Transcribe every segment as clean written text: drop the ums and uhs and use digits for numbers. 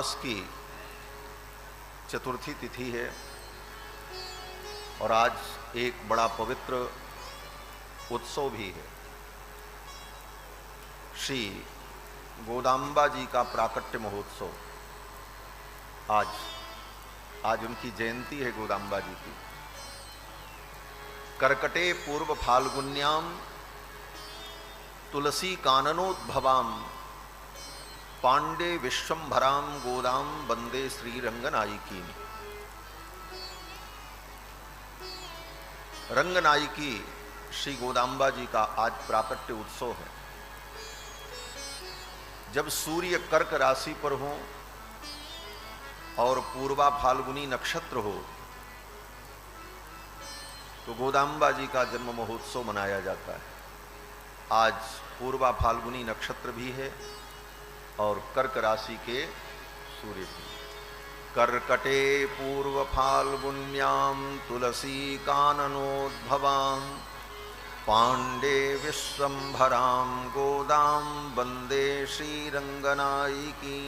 मास की चतुर्थी तिथि है और आज एक बड़ा पवित्र उत्सव भी है। श्री गोदाम्बा जी का प्राकट्य महोत्सव। आज उनकी जयंती है गोदाम्बा जी की। कर्कटे पूर्व फाल्गुन्याम तुलसी काननोद्भवाम पांडे विश्वंभराम गोदाम वंदे श्री रंगनायिकी। रंगनायिकी श्री गोदाम्बा जी का आज प्राकट्य उत्सव है। जब सूर्य कर्क राशि पर हो और पूर्वा फाल्गुनी नक्षत्र हो तो गोदाम्बा जी का जन्म महोत्सव मनाया जाता है। आज पूर्वा फाल्गुनी नक्षत्र भी है और कर्क राशि के सूर्य भी। कर्कटे पूर्व फाल्गुन्याम तुलसी काननोद्भवाम पांडे विश्वंभराम गोदाम वंदे श्री रंगनायिकी।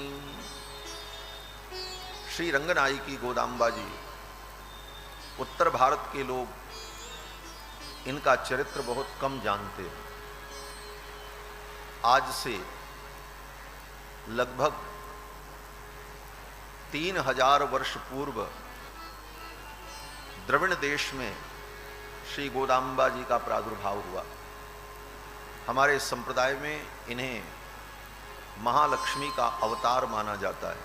श्री रंगनायिकी गोदाम्बा जी। उत्तर भारत के लोग इनका चरित्र बहुत कम जानते हैं। आज से लगभग 3000 वर्ष पूर्व द्रविड़ देश में श्री गोदाम्बा जी का प्रादुर्भाव हुआ। हमारे संप्रदाय में इन्हें महालक्ष्मी का अवतार माना जाता है।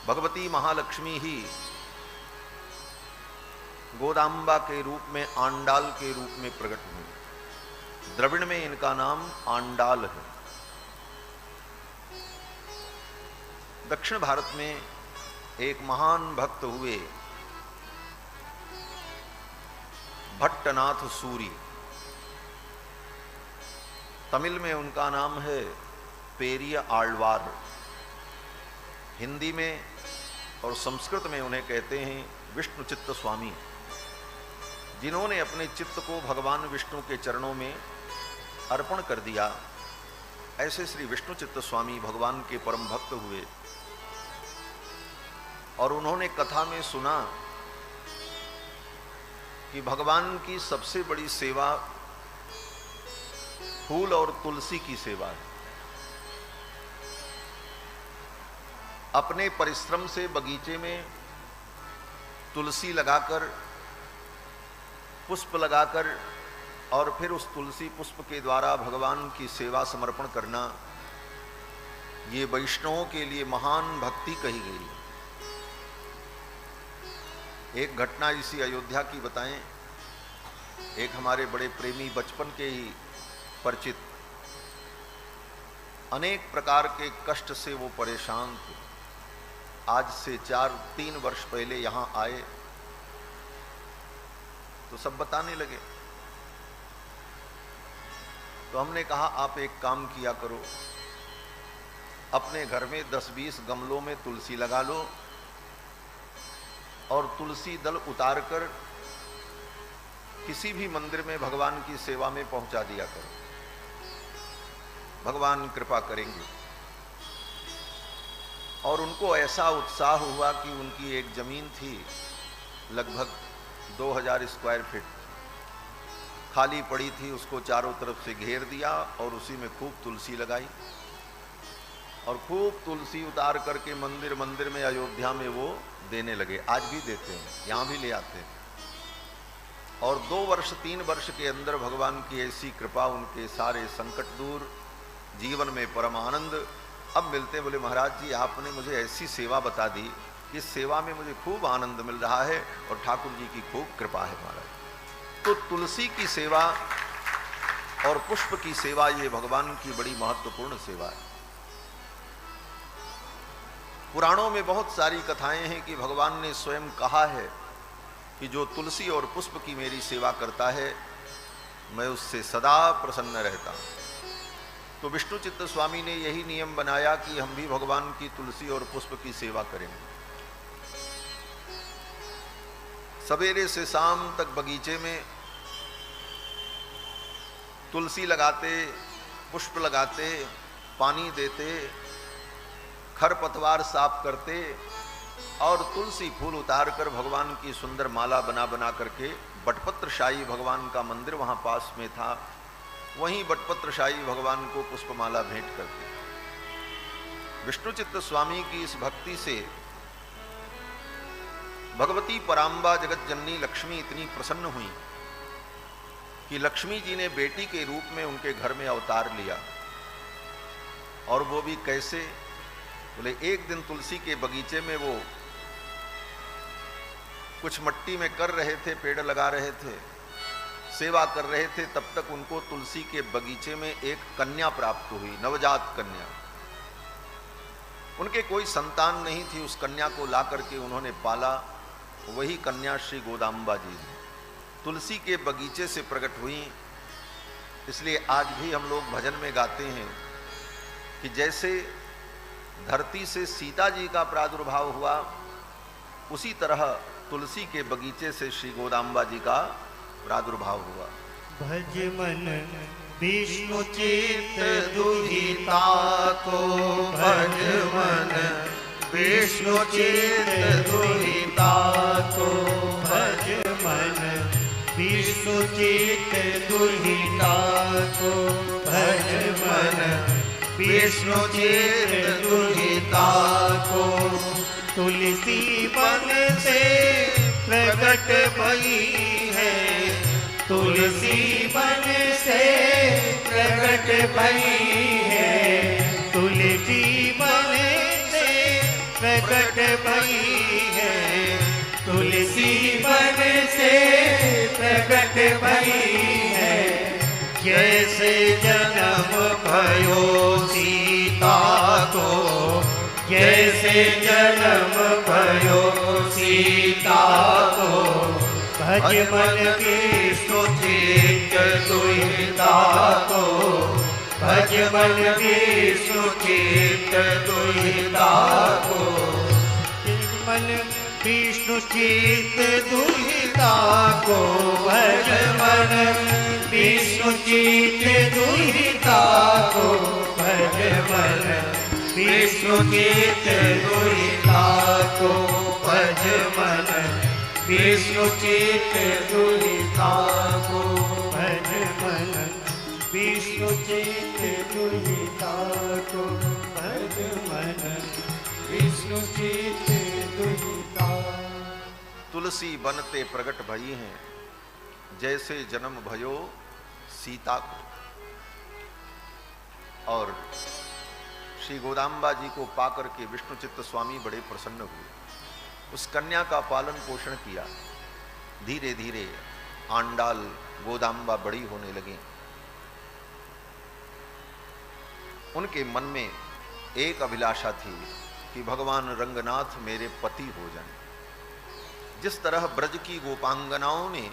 भगवती महालक्ष्मी ही गोदाम्बा के रूप में, आंडाल के रूप में प्रकट हुई। द्रविड़ में इनका नाम आंडाल है। दक्षिण भारत में एक महान भक्त हुए भट्टनाथ सूरी। तमिल में उनका नाम है पेरिय आಳ್वार। हिंदी में और संस्कृत में उन्हें कहते हैं विष्णु चित्त स्वामी, जिन्होंने अपने चित्त को भगवान विष्णु के चरणों में अर्पण कर दिया। ऐसे श्री विष्णु चित्त स्वामी भगवान के परम भक्त हुए और उन्होंने कथा में सुना कि भगवान की सबसे बड़ी सेवा फूल और तुलसी की सेवा है। अपने परिश्रम से बगीचे में तुलसी लगाकर, पुष्प लगाकर और फिर उस तुलसी पुष्प के द्वारा भगवान की सेवा समर्पण करना, ये वैष्णवों के लिए महान भक्ति कही गई है। एक घटना इसी अयोध्या की बताएं। एक हमारे बड़े प्रेमी, बचपन के ही परिचित, अनेक प्रकार के कष्ट से वो परेशान थे। आज से 3 वर्ष पहले यहां आए तो सब बताने लगे। तो हमने कहा आप एक काम किया करो, अपने घर में 10-20 गमलों में तुलसी लगा लो और तुलसी दल उतारकर किसी भी मंदिर में भगवान की सेवा में पहुंचा दिया करो, भगवान कृपा करेंगे। और उनको ऐसा उत्साह हुआ कि उनकी एक जमीन थी लगभग 2000 स्क्वायर फीट खाली पड़ी थी, उसको चारों तरफ से घेर दिया और उसी में खूब तुलसी लगाई और खूब तुलसी उतार करके मंदिर मंदिर में अयोध्या में वो देने लगे। आज भी देते हैं, यहाँ भी ले आते हैं। और 2 वर्ष 3 वर्ष के अंदर भगवान की ऐसी कृपा, उनके सारे संकट दूर, जीवन में परम आनंद। अब मिलते बोले महाराज जी आपने मुझे ऐसी सेवा बता दी, इस सेवा में मुझे खूब आनंद मिल रहा है और ठाकुर जी की खूब कृपा है महाराज। तो तुलसी की सेवा और पुष्प की सेवा ये भगवान की बड़ी महत्वपूर्ण सेवा है। पुराणों में बहुत सारी कथाएं हैं कि भगवान ने स्वयं कहा है कि जो तुलसी और पुष्प की मेरी सेवा करता है मैं उससे सदा प्रसन्न रहता हूं। तो विष्णु चित्त स्वामी ने यही नियम बनाया कि हम भी भगवान की तुलसी और पुष्प की सेवा करेंगे। सवेरे से शाम तक बगीचे में तुलसी लगाते, पुष्प लगाते, पानी देते, खरपतवार साफ करते और तुलसी फूल उतार कर भगवान की सुंदर माला बना बना करके बटपत्रशाही भगवान का मंदिर वहाँ पास में था, वहीं बटपत्रशाही भगवान को पुष्पमाला भेंट करते। विष्णुचित्त स्वामी की इस भक्ति से भगवती पराम्बा जगत जननी लक्ष्मी इतनी प्रसन्न हुई कि लक्ष्मी जी ने बेटी के रूप में उनके घर में अवतार लिया। और वो भी कैसे? बोले एक दिन तुलसी के बगीचे में वो कुछ मट्टी में कर रहे थे, पेड़ लगा रहे थे, सेवा कर रहे थे, तब तक उनको तुलसी के बगीचे में एक कन्या प्राप्त हुई, नवजात कन्या। उनके कोई संतान नहीं थी, उस कन्या को ला करके उन्होंने पाला। वही कन्या श्री गोदाम्बा जी तुलसी के बगीचे से प्रकट हुई। इसलिए आज भी हम लोग भजन में गाते हैं कि जैसे धरती से सीता जी का प्रादुर्भाव हुआ, उसी तरह तुलसी के बगीचे से श्री गोदाम्बा जी का प्रादुर्भाव हुआ। भज मन विष्णु चित्त दुहिता को, भज मन विष्णु चित्त दुहिता को, भज मन विष्णु चित्त दुहिता को, भज मन विष्णु चित्त दुहिता को। तुलसी बन से प्रकट भई है, तुलसी बन से प्रकट भई है, तुलसी बन से प्रकट भई है, तुलसी बन से प्रकट भई है। जैसे जन्म भयो सीता को, जैसे जन्म भयो सीता को, भज मन विष्णु चित्त दुहिता को, भज मन विष्णु चित्त दुहिता को। मन विष्णु चित्त दुहिता को, भज मन विष्णु चित्त दुहिता को, भज मन विष्णु चित्त दुहिता को, भज मन विष्णु चित्त दुहिता को, भज मन विष्णु चित्त दुहिता को, भज मन विष्णु चित्त दुहिता। तुलसी बनते प्रकट भई हैं, जैसे जन्म भयो सीता को। और श्री गोदाम्बा जी को पाकर के विष्णुचित्त स्वामी बड़े प्रसन्न हुए। उस कन्या का पालन पोषण किया। धीरे धीरे आंडाल गोदाम्बा बड़ी होने लगी। उनके मन में एक अभिलाषा थी कि भगवान रंगनाथ मेरे पति हो जाएं। जिस तरह ब्रज की गोपांगनाओं ने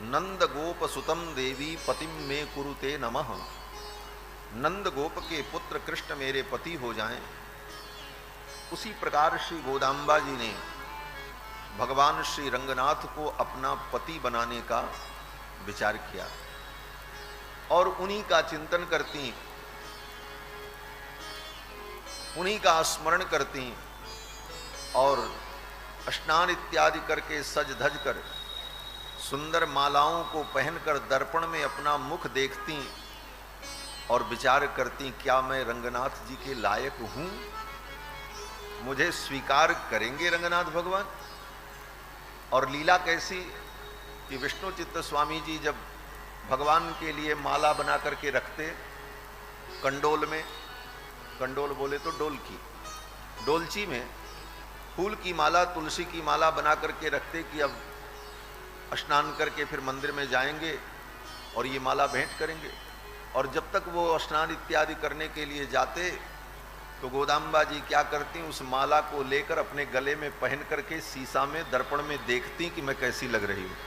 नंद गोप सुतम देवी पतिम में कुरुते नमः, नंद गोप के पुत्र कृष्ण मेरे पति हो जाएं, उसी प्रकार श्री गोदाम्बा जी ने भगवान श्री रंगनाथ को अपना पति बनाने का विचार किया और उन्हीं का चिंतन करती, उन्हीं का स्मरण करती और स्नान इत्यादि करके सज धज कर सुंदर मालाओं को पहनकर दर्पण में अपना मुख देखती और विचार करती, क्या मैं रंगनाथ जी के लायक हूं? मुझे स्वीकार करेंगे रंगनाथ भगवान? और लीला कैसी कि विष्णुचित्त स्वामी जी जब भगवान के लिए माला बना करके रखते कंडोल में, कंडोल बोले तो डोलकी, डोलची में फूल की माला, तुलसी की माला बना करके रखते कि अब स्नान करके फिर मंदिर में जाएंगे और ये माला भेंट करेंगे। और जब तक वो स्नान इत्यादि करने के लिए जाते तो गोदाम्बा जी क्या करती, उस माला को लेकर अपने गले में पहन करके शीशा में दर्पण में देखती कि मैं कैसी लग रही हूँ।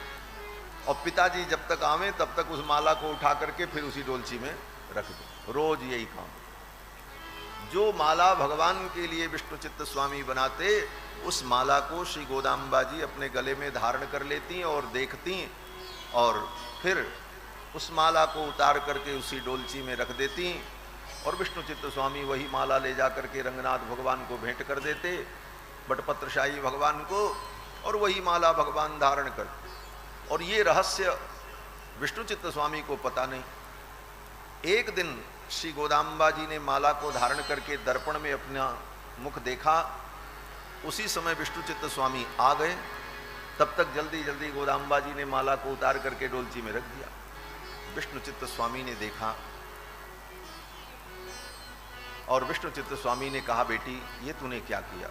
और पिताजी जब तक आवे तब तक उस माला को उठा करके फिर उसी डोलची में रख दो। रोज यही काम। जो माला भगवान के लिए विष्णुचित्त स्वामी बनाते, उस माला को श्री गोदाम्बा जी अपने गले में धारण कर लेती और देखती और फिर उस माला को उतार करके उसी डोलची में रख देती और विष्णुचित्त स्वामी वही माला ले जा करके रंगनाथ भगवान को भेंट कर देते, बटपत्रशाही भगवान को, और वही माला भगवान धारण करते। और ये रहस्य विष्णुचित्त स्वामी को पता नहीं। एक दिन श्री गोदाम्बा जी ने माला को धारण करके दर्पण में अपना मुख देखा, उसी समय विष्णुचित्त स्वामी आ गए। तब तक जल्दी जल्दी गोदाम्बा जी ने माला को उतार करके डोलची में रख दिया। विष्णुचित्त स्वामी ने देखा और विष्णुचित्त स्वामी ने कहा, बेटी ये तूने क्या किया?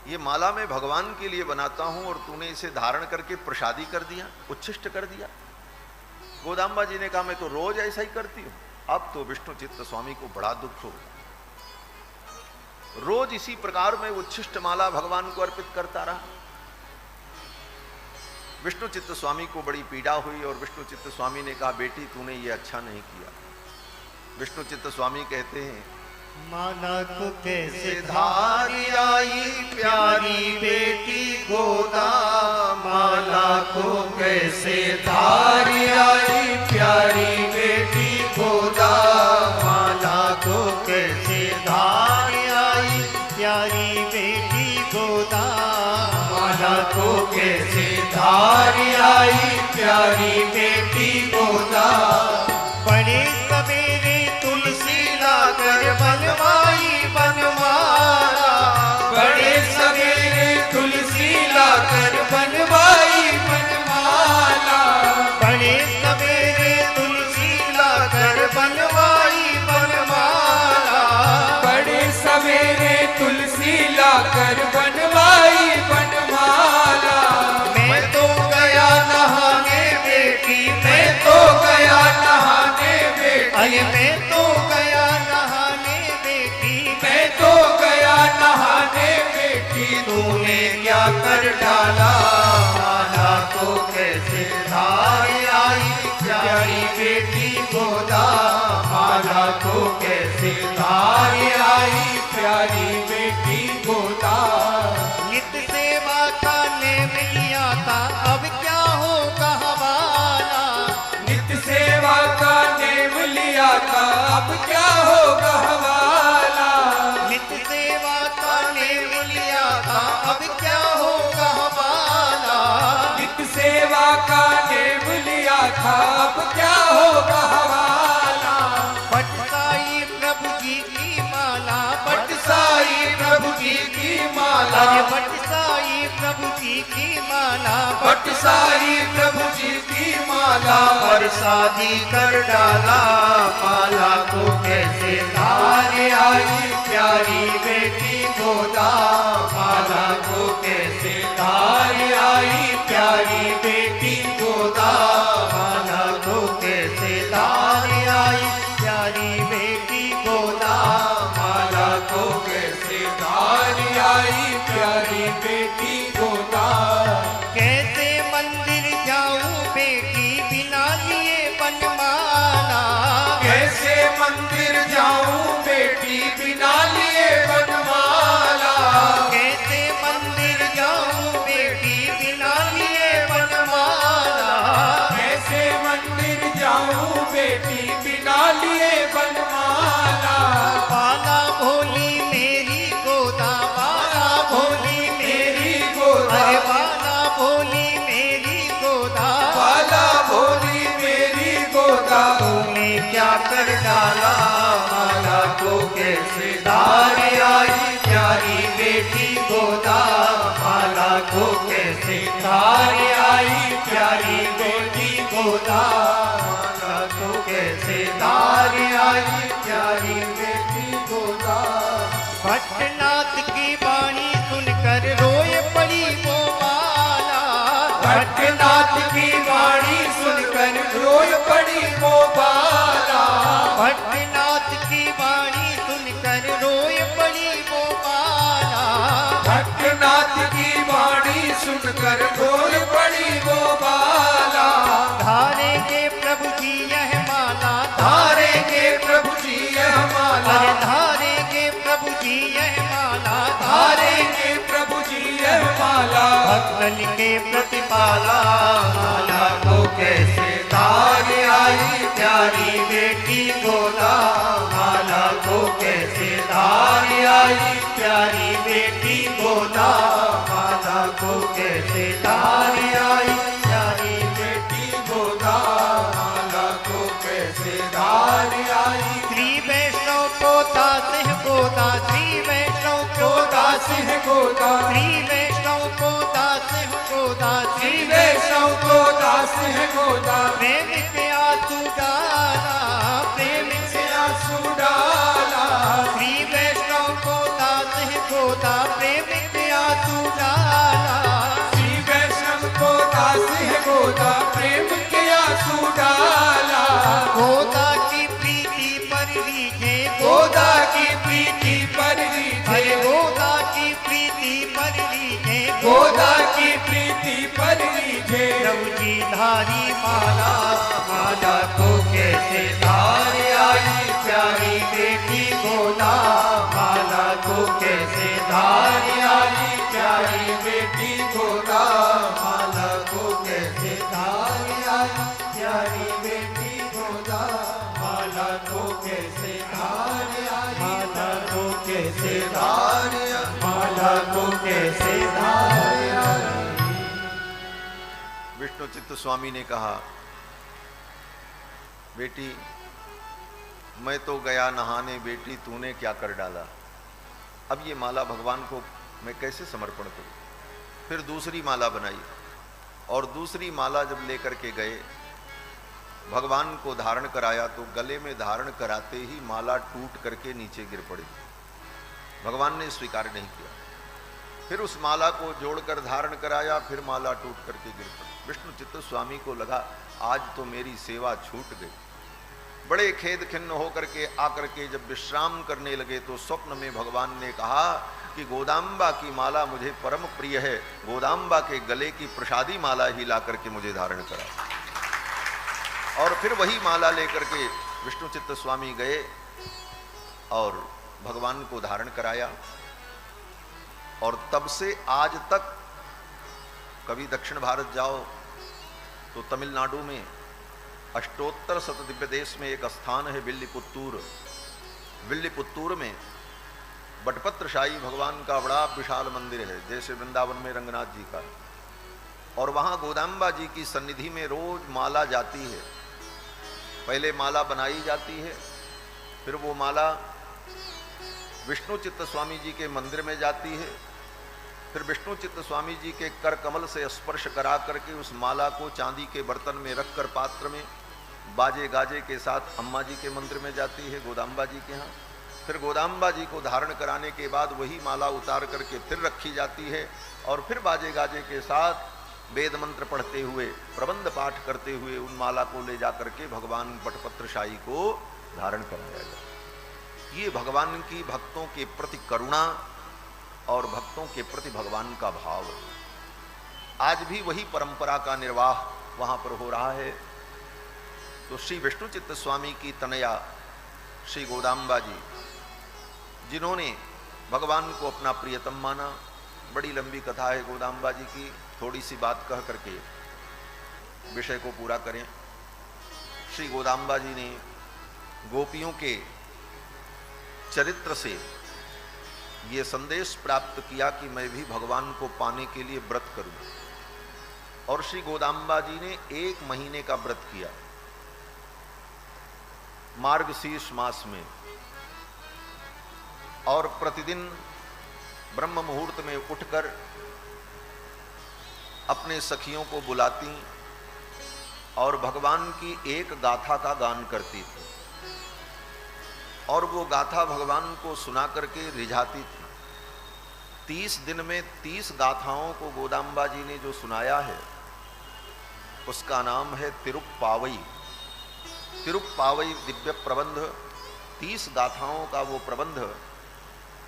ये माला मैं भगवान के लिए बनाता हूं और तूने इसे धारण करके प्रसादी कर दिया, उच्छिष्ट कर दिया। गोदाम्बा जी ने कहा, मैं तो रोज ऐसा ही करती हूं। अब तो विष्णुचित्त स्वामी को बड़ा दुख हो, रोज इसी प्रकार में उच्छिष्ट माला भगवान को अर्पित करता रहा। विष्णुचित्त स्वामी को बड़ी पीड़ा हुई और विष्णुचित्त स्वामी ने कहा, बेटी तूने ये अच्छा नहीं किया। विष्णुचित्त स्वामी कहते हैं, माला को कैसे धारी आई प्यारी बेटी गोदा, माला को कैसे धारी आई प्यारी बेटी गोदा, माला को कैसे धारी आई प्यारी बेटी गोदा, माला को कैसे धारी आई प्यारी बेटी गोदा। बड़े सवेरे तुलसी लाकर बनवाई बनवाला, बड़े सवेरे तुलसी लाकर बनवाई बनवाला, बड़े सवेरे तुलसी लाकर बनवाई बनवाला, बड़े सवेरे तुलसी लाकर बनवाई बनवाला। मैं तो गया नहाने बेटी, मैं तो गया नहाने बेटी, अरे मैं तो गया नहाने बेटी, मैं तो गया नहाने बेटी। तूने क्या कर डाला, माला को कैसे धारी आई प्यारी बेटी गोदा, माला को कैसे धारी आई प्यारी बेटी गोदा। नित सेवा का नेम लिया था, अब क्या होगा हमारा, नित सेवा का नेम लिया था, अब क्या होगा हमारा, नित सेवा का नेम लिया था, अब क्या होगा हमारा, नित सेवा का नेम लिया था, अब क्या होगा हमारा। पटसाई प्रभु जी की माला, पटसाई प्रभु जी की माला, पटसाई प्रभु जी की माला, पटसाई प्रभु जी की माला, बरसाती कर डाला, माला को कैसे धारे आई प्यारी बेटी गोदा, माला को कैसे धारे आई प्यारी बेटी गोदा, माला को कैसे धारे आई प्यारी बेटी गोदा, माला को कैसे धारे आई प्यारी बेटी गोदा। कैसे मंदिर जाऊं बेटी बिना लिए बनमाला, कैसे मंदिर जाऊं बेटी बिना लिए बनमाला, कैसे मंदिर जाऊं बेटी बिना लिए बनमाला, कैसे मंदिर जाऊं बेटी बिना लिए बनमाला। बाला भोली मेरी गोदा, बाला भोली मेरी गोदा, अरे बाला भोली मेरी गोदा, बाला भोली मेरी गोदा। तूने क्या कर डाला, माला को कैसे धारी आई प्यारी बेटी गोदा, माला को कैसे धारी आई प्यारी बेटी गोदा, माला को कैसे धारी आई प्यारी बेटी गोदा। भट्टनाथ की वाणी सुनकर रोए पड़ी वो माला, भट्टनाथ की वाणी सुनकर रोए पड़ी वो बाला, भट्टनाथ की वाणी सुनकर रोए पड़ी वो बाला, भट्टनाथ की वाणी सुनकर रोए पड़ी वो बाला। धारेंगे प्रभु जी यह माला, धारेंगे प्रभु जी यह माला, धारेंगे प्रभु जी यह माला, धारेंगे प्रभु जी यह माला। भक्तन के प्रतिपाला, माला को कैसे धारी आई प्यारी बेटी गोदा, माला बेटी गोदा, माला को कैसे धारी आई, प्यारी बेटी गोदा, माला को कैसे धारी आई। श्री वैष्णव को दास है गोदा, श्री वैष्णव को दास है गोदा, श्री वैष्णव को दास है गोदा, श्री वैष्णव को दास है गोदा। प्रेम के आंसू डाला, प्रेम से आंसू डाला, श्री वैष्णव को दास है गोदा, प्रेम के आंसू डाला, श्री वैष्णव को दास है गोदा, प्रेम के आंसू डाला। गोदा की प्रीति पर लीजे, गोदा की प्रीति पर लीजे, गोदा की प्रीति पर लीजे, गोदा की प्रीति पर लीजे। प्रभु जी धारी माला, माला को कैसे धारी आई, प्यारी बेटी गोदा, माला को कैसे धारी आई, प्यारी बेटी गोदा, माला को कैसे धारी आई, प्यारी बेटी गोदा, माला को कैसे धारी आई, माला को कैसे धारी आई, माला को कैसे धारी आई। विष्णु चित्त स्वामी ने कहा, बेटी मैं तो गया नहाने, बेटी तूने क्या कर डाला। अब ये माला भगवान को मैं कैसे समर्पण करूं। फिर दूसरी माला बनाई और दूसरी माला जब लेकर के गए, भगवान को धारण कराया तो गले में धारण कराते ही माला टूट करके नीचे गिर पड़ी। भगवान ने स्वीकार नहीं किया। फिर उस माला को जोड़कर धारण कराया, फिर माला टूट करके गिर पड़ी। विष्णु चित्त स्वामी को लगा आज तो मेरी सेवा छूट गई। बड़े खेद खिन्न होकर के आकर के जब विश्राम करने लगे तो स्वप्न में भगवान ने कहा कि गोदाम्बा की माला मुझे परम प्रिय है, गोदाम्बा के गले की प्रसादी माला ही ला करके मुझे धारण करा। और फिर वही माला लेकर के विष्णु चित्त स्वामी गए और भगवान को धारण कराया। और तब से आज तक कभी दक्षिण भारत जाओ तो तमिलनाडु में अष्टोत्तर शतदिव्य देश में एक स्थान है विल्लीपुत्तूर। विल्लीपुत्तूर में बटपत्रशाही भगवान का बड़ा विशाल मंदिर है, जैसे वृंदावन में रंगनाथ जी का। और वहाँ गोदाम्बा जी की सन्निधि में रोज माला जाती है। पहले माला बनाई जाती है, फिर वो माला विष्णु चित्त स्वामी जी के मंदिर में जाती है, फिर विष्णु चित्त स्वामी जी के कर कमल से स्पर्श करा करके उस माला को चांदी के बर्तन में रखकर पात्र में बाजे गाजे के साथ अम्मा जी के मंदिर में जाती है, गोदाम्बा जी के यहाँ। फिर गोदाम्बा जी को धारण कराने के बाद वही माला उतार करके फिर रखी जाती है और फिर बाजे गाजे के साथ वेद मंत्र पढ़ते हुए प्रबंध पाठ करते हुए उन माला को ले जा करके भगवान बटपत्रशाही को धारण कराया जाए। ये भगवान की भक्तों के प्रति करुणा और भक्तों के प्रति भगवान का भाव। आज भी वही परंपरा का निर्वाह वहाँ पर हो रहा है। तो श्री विष्णु चित्त स्वामी की तनया श्री गोदाम्बा जी, जिन्होंने भगवान को अपना प्रियतम माना, बड़ी लंबी कथा है गोदाम्बा जी की, थोड़ी सी बात कह करके विषय को पूरा करें। श्री गोदाम्बा जी ने गोपियों के चरित्र से ये संदेश प्राप्त किया कि मैं भी भगवान को पाने के लिए व्रत करूं। और श्री गोदाम्बा जी ने 1 महीने का व्रत किया मार्गशीर्ष मास में, और प्रतिदिन ब्रह्म मुहूर्त में उठकर अपने सखियों को बुलाती और भगवान की एक गाथा का गान करती थी और वो गाथा भगवान को सुना करके रिझाती थी। 30 दिन में 30 गाथाओं को गोदाम्बा जी ने जो सुनाया है उसका नाम है तिरुप्पावई। तिरुप्पावई दिव्य प्रबंध, 30 गाथाओं का वो प्रबंध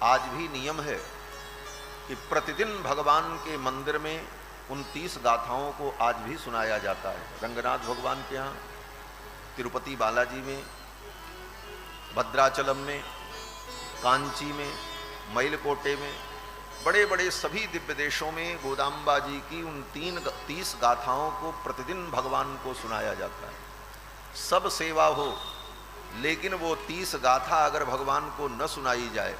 आज भी नियम है कि प्रतिदिन भगवान के मंदिर में उन 30 गाथाओं को आज भी सुनाया जाता है। रंगनाथ भगवान के यहाँ, तिरुपति बालाजी में, भद्राचलम में, कांची में, मयलकोटे में, बड़े बड़े सभी दिव्य देशों में गोदाम्बा जी की उन 30 गाथाओं को प्रतिदिन भगवान को सुनाया जाता है। सब सेवा हो, लेकिन वो 30 गाथा अगर भगवान को न सुनाई जाए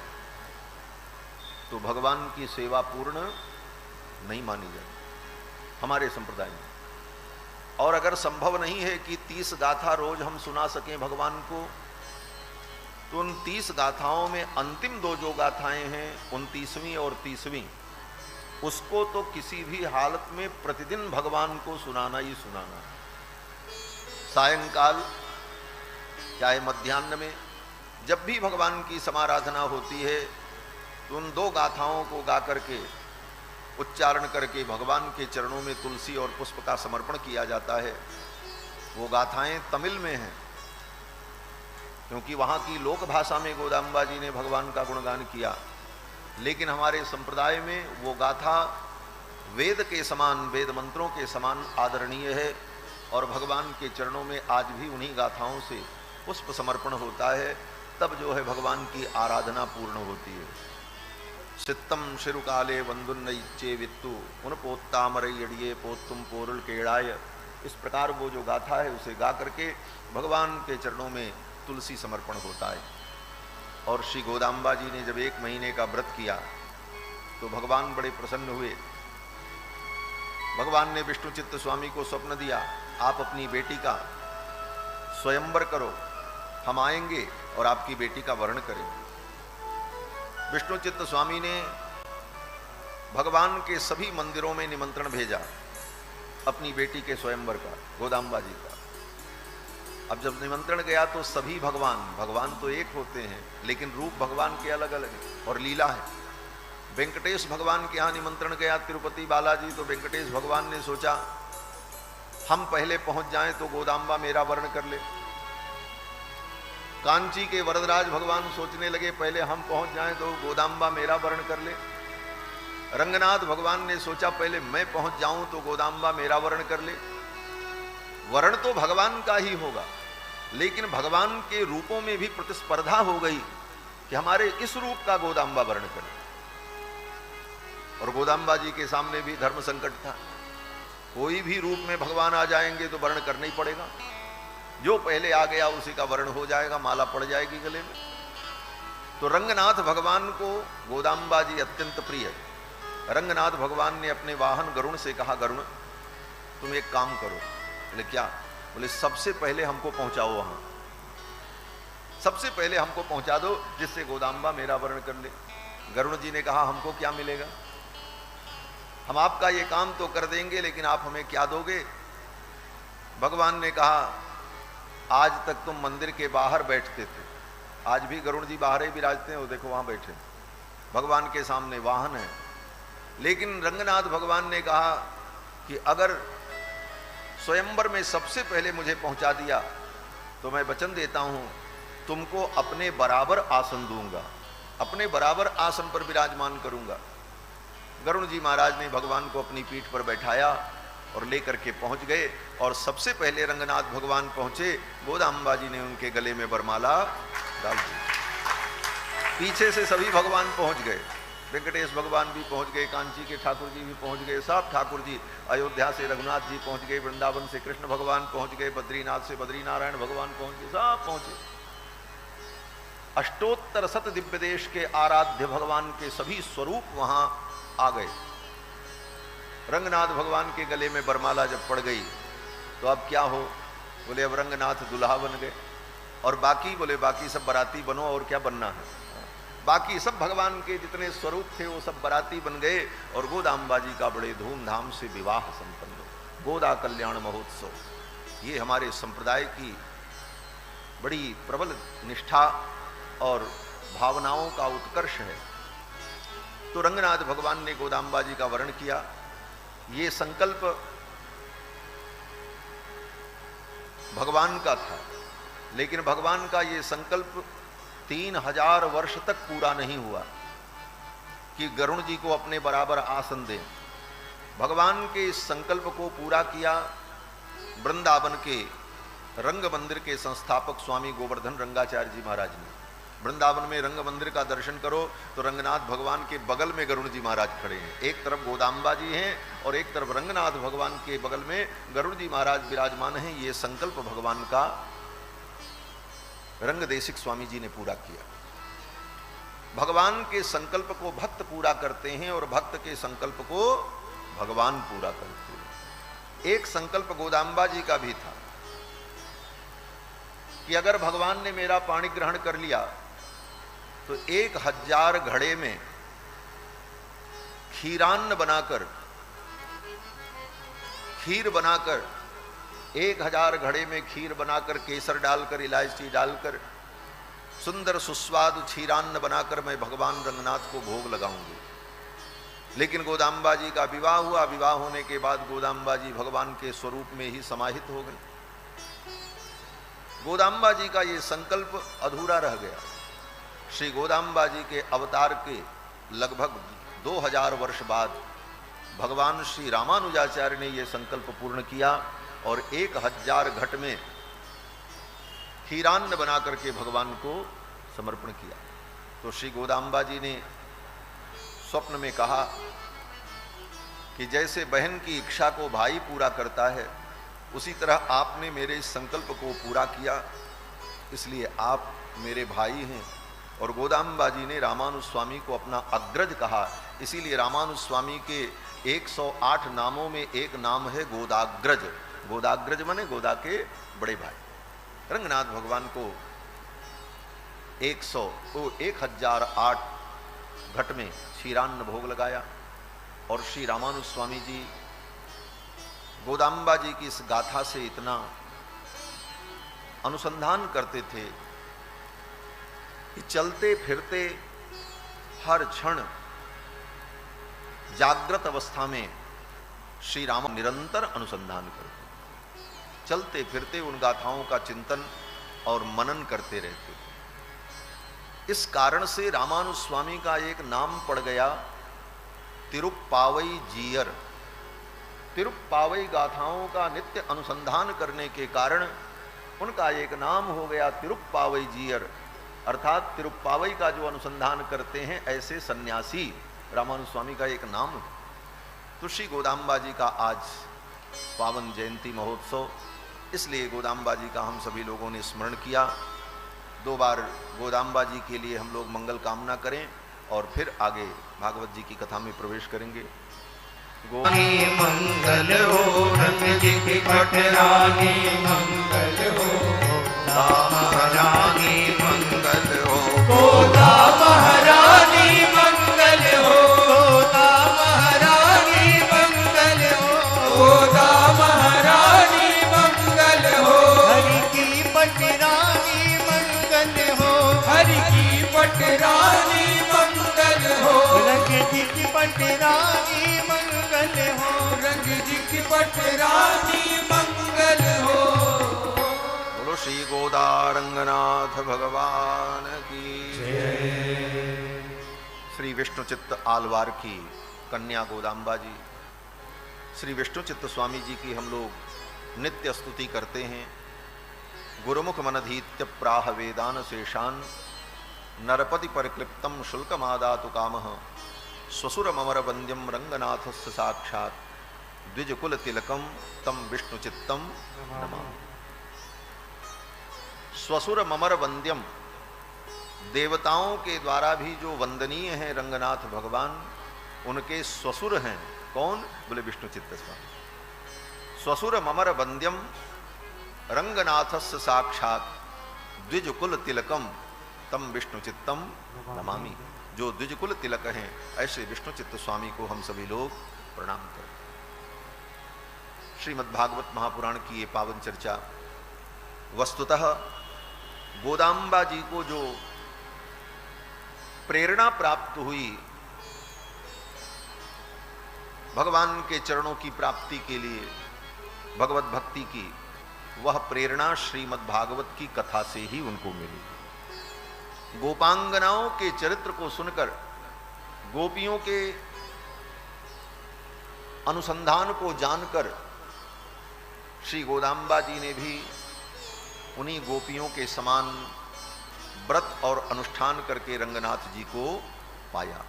तो भगवान की सेवा पूर्ण नहीं मानी जाती हमारे संप्रदाय में। और अगर संभव नहीं है कि 30 गाथा रोज हम सुना सकें भगवान को, तो उन 30 गाथाओं में अंतिम 2 जो गाथाएं हैं 29वीं और 30वीं, उसको तो किसी भी हालत में प्रतिदिन भगवान को सुनाना ही सुनाना। सायंकाल चाहे मध्याह्न में जब भी भगवान की समाराधना होती है तो उन 2 गाथाओं को गा करके उच्चारण करके भगवान के चरणों में तुलसी और पुष्प का समर्पण किया जाता है। वो गाथाएं तमिल में हैं क्योंकि वहाँ की लोक भाषा में गोदाम्बा जी ने भगवान का गुणगान किया, लेकिन हमारे संप्रदाय में वो गाथा वेद के समान, वेद मंत्रों के समान आदरणीय है और भगवान के चरणों में आज भी उन्हीं गाथाओं से पुष्प समर्पण होता है। तब जो है भगवान की आराधना पूर्ण होती है। सित्तम शिरुकाले वंदुन्नइच्चे वित्तु उन पोत्तामरयड़िए पोत्तुम पोरुल केड़ाय, इस प्रकार वो जो गाथा है उसे गा करके भगवान के चरणों में तुलसी समर्पण होता है। और श्री गोदाम्बा जी ने जब 1 महीने का व्रत किया तो भगवान बड़े प्रसन्न हुए। भगवान ने विष्णुचित्त स्वामी को स्वप्न दिया, आप अपनी बेटी का स्वयंवर करो, हम आएंगे और आपकी बेटी का वर्ण करेंगे। विष्णुचित्त स्वामी ने भगवान के सभी मंदिरों में निमंत्रण भेजा अपनी बेटी के स्वयंवर का, गोदाम्बा जी का। अब जब निमंत्रण गया तो सभी भगवान तो एक होते हैं, लेकिन रूप भगवान के अलग अलग है और लीला है। वेंकटेश भगवान के यहाँ निमंत्रण गया तिरुपति बालाजी, तो वेंकटेश भगवान ने सोचा हम पहले पहुंच जाएं तो गोदाम्बा मेरा वर्ण कर ले। कांची के वरदराज भगवान सोचने लगे पहले हम पहुंच जाएं तो गोदाम्बा मेरा वर्ण कर ले। रंगनाथ भगवान ने सोचा पहले मैं पहुंच जाऊं तो गोदाम्बा मेरा वर्ण कर ले। वर्ण तो भगवान का ही होगा, लेकिन भगवान के रूपों में भी प्रतिस्पर्धा हो गई कि हमारे इस रूप का गोदाम्बा वर्ण करे। और गोदाम्बा जी के सामने भी धर्म संकट था, कोई भी रूप में भगवान आ जाएंगे तो वर्ण करना ही पड़ेगा। जो पहले आ गया उसी का वर्ण हो जाएगा, माला पड़ जाएगी गले में। तो रंगनाथ भगवान को गोदाम्बा जी अत्यंत प्रिय। रंगनाथ भगवान ने अपने वाहन गरुण से कहा, गरुण तुम एक काम करो। बोले क्या? बोले सबसे पहले हमको पहुंचाओ वहां, सबसे पहले हमको पहुंचा दो जिससे गोदाम्बा मेरा वर्ण कर ले। गरुण जी ने कहा हमको क्या मिलेगा, हम आपका ये काम तो कर देंगे लेकिन आप हमें क्या दोगे? भगवान ने कहा आज तक तुम मंदिर के बाहर बैठते थे, आज भी गरुण जी बाहर ही विराजते हैं, वो देखो वहां बैठे, भगवान के सामने वाहन है। लेकिन रंगनाथ भगवान ने कहा कि अगर स्वयंवर में सबसे पहले मुझे पहुंचा दिया तो मैं वचन देता हूं तुमको अपने बराबर आसन दूंगा, अपने बराबर आसन पर विराजमान करूंगा। गरुण जी महाराज ने भगवान को अपनी पीठ पर बैठाया और लेकर के पहुंच गए। और सबसे पहले रंगनाथ भगवान पहुंचे, गोदाम्बा जी ने उनके गले में वरमाला डाल दी। पीछे से सभी भगवान पहुंच गए, वेंकटेश भगवान भी पहुंच गए, कांची के ठाकुर जी भी पहुंच गए, सब ठाकुर जी, अयोध्या से रघुनाथ जी पहुंच गए, वृंदावन से कृष्ण भगवान पहुंच गए, बद्रीनाथ से बद्रीनारायण भगवान पहुंच गए, सब पहुंचे। अष्टोत्तर शत दिव्य देश के आराध्य भगवान के सभी स्वरूप वहां आ गए। रंगनाथ भगवान के गले में बरमाला जब पड़ गई तो अब क्या हो? बोले अब रंगनाथ दुल्हा बन गए और बाकी, बोले बाकी सब बराती बनो, और क्या बनना है। बाकी सब भगवान के जितने स्वरूप थे वो सब बराती बन गए और गोदाम्बा जी का बड़े धूमधाम से विवाह संपन्न हो। गोदा कल्याण महोत्सव ये हमारे संप्रदाय की बड़ी प्रबल निष्ठा और भावनाओं का उत्कर्ष है। तो रंगनाथ भगवान ने गोदाम्बा जी का वर्ण किया। ये संकल्प भगवान का था, लेकिन भगवान का ये संकल्प 3000 वर्ष तक पूरा नहीं हुआ कि गरुण जी को अपने बराबर आसन दें। भगवान के इस संकल्प को पूरा किया वृंदावन के रंग मंदिर के संस्थापक स्वामी गोवर्धन रंगाचार्य जी महाराज ने। वृंदावन में रंग मंदिर का दर्शन करो तो रंगनाथ भगवान के बगल में गरुण जी महाराज खड़े हैं, एक तरफ गोदाम्बा जी हैं और एक तरफ रंगनाथ भगवान के बगल में गरुण जी महाराज विराजमान हैं। ये संकल्प भगवान का रंग देशिक स्वामी जी ने पूरा किया। भगवान के संकल्प को भक्त पूरा करते हैं और भक्त के संकल्प को भगवान पूरा करते हैं। एक संकल्प गोदाम्बा जी का भी था कि अगर भगवान ने मेरा पाणी ग्रहण कर लिया तो 1000 घड़े में खीरान्न बनाकर, खीर बनाकर, 1000 घड़े में खीर बनाकर, केसर डालकर, इलायची डालकर, सुंदर सुस्वादु क्षीरान्न बनाकर मैं भगवान रंगनाथ को भोग लगाऊंगी। लेकिन गोदाम्बा जी का विवाह हुआ। विवाह होने के बाद गोदाम्बा जी भगवान के स्वरूप में ही समाहित हो गए। गोदाम्बा जी का ये संकल्प अधूरा रह गया। श्री गोदाम्बा जी के अवतार के लगभग 2000 वर्ष बाद भगवान श्री रामानुजाचार्य ने यह संकल्प पूर्ण किया और 1000 घट में खीरान्न बना करके भगवान को समर्पण किया। तो श्री गोदाम्बा जी ने स्वप्न में कहा कि जैसे बहन की इच्छा को भाई पूरा करता है, उसी तरह आपने मेरे इस संकल्प को पूरा किया, इसलिए आप मेरे भाई हैं। और गोदाम्बा जी ने रामानुस्वामी को अपना अग्रज कहा, इसीलिए रामानुस्वामी के 108 नामों में एक नाम है गोदाग्रज। गोदाग्रज माने गोदा के बड़े भाई। रंगनाथ भगवान को 1008 घट में क्षीरान्न भोग लगाया। और श्री रामानुस्वामी जी गोदाम्बा जी की इस गाथा से इतना अनुसंधान करते थे कि चलते फिरते हर क्षण जागृत अवस्था में श्री राम निरंतर अनुसंधान करते, चलते फिरते उन गाथाओं का चिंतन और मनन करते रहते। इस कारण से रामानुस्वामी का एक नाम पड़ गया तिरुप्पावई जीयर। तिरुप्पावई गाथाओं का नित्य अनुसंधान करने के कारण उनका एक नाम हो गया तिरुप्पावई जीयर, अर्थात तिरुप्पावई का जो अनुसंधान करते हैं ऐसे सन्यासी रामानुस्वामी का एक नाम। तो श्री गोदाम्बा जी का आज पावन जयंती महोत्सव, इसलिए गोदाम्बा जी का हम सभी लोगों ने स्मरण किया। 2 बार गोदाम्बा जी के लिए हम लोग मंगल कामना करें और फिर आगे भागवत जी की कथा में प्रवेश करेंगे। मंगल हो रंग जी की पटरानी मंगल हो, महारानी मंगल हो, गोदा महारानी मंगल हो, गोदा महारानी मंगल हो, गोदा महारानी मंगल हो, हरि की पटरानी मंगल हो, हरि की पटरानी मंगल हो, रंग जी की पटरानी मंगल हो, रंग जी की पटरानी मंगल हो। बोलो श्री गोदा रंगनाथ भगवान की जय। श्री विष्णुचित्त आलवार की कन्या गोदाम्बा जी, श्री विष्णुचित्त स्वामी जी की हम लोग नित्य स्तुति करते हैं। गुरुमुख मनधीत्य प्राह वेदान शेषान, नरपति परिक्लिप्तम शुल्कमादातु कामः, स्वसुर ममर वंद्यम रंगनाथस्य साक्षात, द्विजकुल तिलकम तम विष्णुचित्तम नमामि। स्वसुर ममर वंद्यम, देवताओं के द्वारा भी जो वंदनीय हैं रंगनाथ भगवान, उनके स्वसुर हैं। कौन? बोले विष्णुचित्त स्वामी। स्वसुर ममर वंद्यम रंगनाथस्य साक्षात, द्विजकुल तिलकम तम विष्णुचित्तम नमामि। जो द्विजकुल तिलक हैं ऐसे विष्णुचित्त स्वामी को हम सभी लोग प्रणाम करते। श्रीमद्भागवत महापुराण की ये पावन चर्चा, वस्तुतः गोदाम्बा जी को जो प्रेरणा प्राप्त हुई भगवान के चरणों की प्राप्ति के लिए, भगवत भक्ति की, वह प्रेरणा श्रीमद्भागवत की कथा से ही उनको मिली। गोपांगनाओं के चरित्र को सुनकर, गोपियों के अनुसंधान को जानकर श्री गोदाम्बा जी ने भी उन्हीं गोपियों के समान व्रत और अनुष्ठान करके रंगनाथ जी को पाया।